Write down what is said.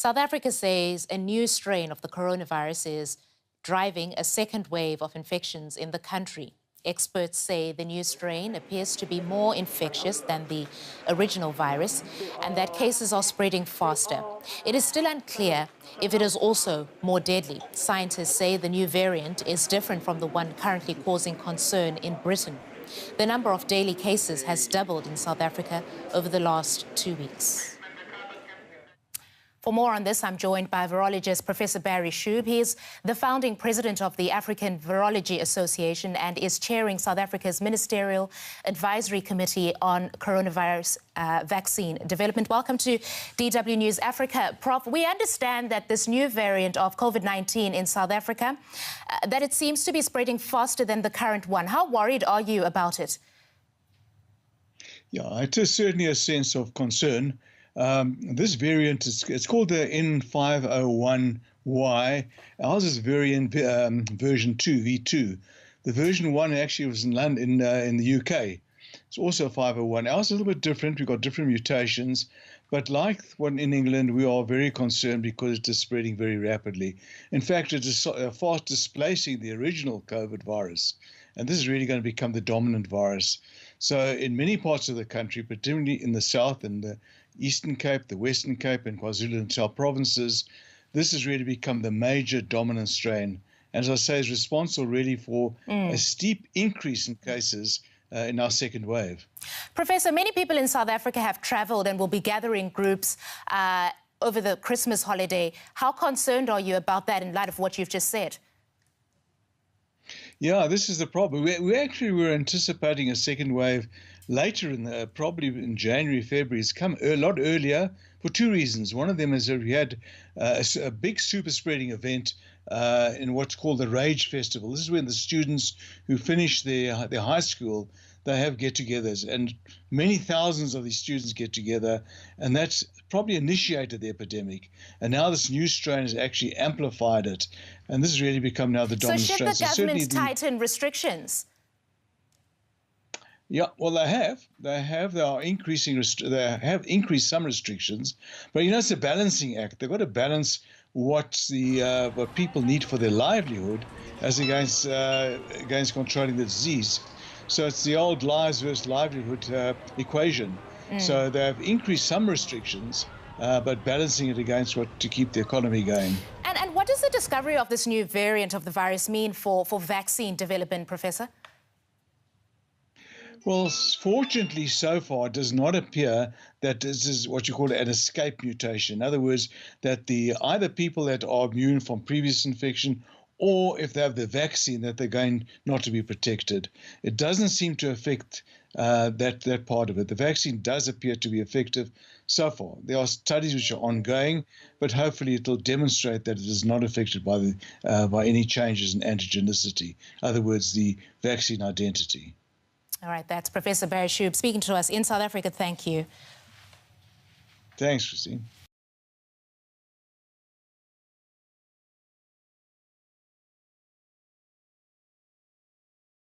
South Africa says a new strain of the coronavirus is driving a second wave of infections in the country. Experts say the new strain appears to be more infectious than the original virus and that cases are spreading faster. It is still unclear if it is also more deadly. Scientists say the new variant is different from the one currently causing concern in Britain. The number of daily cases has doubled in South Africa over the last 2 weeks. For more on this, I'm joined by virologist Professor Barry Shube. He is the founding president of the African Virology Association and is chairing South Africa's Ministerial Advisory Committee on Coronavirus Vaccine Development. Welcome to DW News Africa. Prof, we understand that this new variant of COVID-19 in South Africa, that it seems to be spreading faster than the current one. How worried are you about it? Yeah, it is certainly a sense of concern. This variant, it's called the N501Y. Ours is variant version 2, V2. The version 1 actually was in London, in the UK. It's also 501. Ours is a little bit different. We've got different mutations. But like one in England, we are very concerned because it is spreading very rapidly. In fact, it is fast displacing the original COVID virus. And this is really going to become the dominant virus. So in many parts of the country, particularly in the south and the Eastern Cape, the Western Cape and KwaZulu-Natal provinces, this has really become the major dominant strain. And as I say, is responsible really for a steep increase in cases in our second wave. Professor, many people in South Africa have travelled and will be gathering groups over the Christmas holiday. How concerned are you about that in light of what you've just said? Yeah, this is the problem. We actually were anticipating a second wave later probably in January, February. It's come a lot earlier for two reasons. One of them is that we had a big super spreading event in what's called the Rage Festival. This is when the students who finish their high school, they have get-togethers, and many thousands of these students get together, and that's probably initiated the epidemic. And now this new strain has actually amplified it, and this has really become now the dominant strain. So should the government tighten restrictions? Yeah, well, they have. They are increasing. They have increased some restrictions, but you know, it's a balancing act. They've got to balance what people need for their livelihood as against controlling the disease. So it's the old lives versus livelihood equation. So they have increased some restrictions, but balancing it against to keep the economy going. And what does the discovery of this new variant of the virus mean for vaccine development, Professor? Well, fortunately, so far, it does not appear that this is what you call an escape mutation. In other words, that either people that are immune from previous infection or if they have the vaccine, that they're going not to be protected. It doesn't seem to affect that part of it. The vaccine does appear to be effective so far. There are studies which are ongoing, but hopefully it will demonstrate that it is not affected by any changes in antigenicity. In other words, the vaccine identity. All right, that's Professor Barry Shube speaking to us in South Africa. Thank you. Thanks, Christine.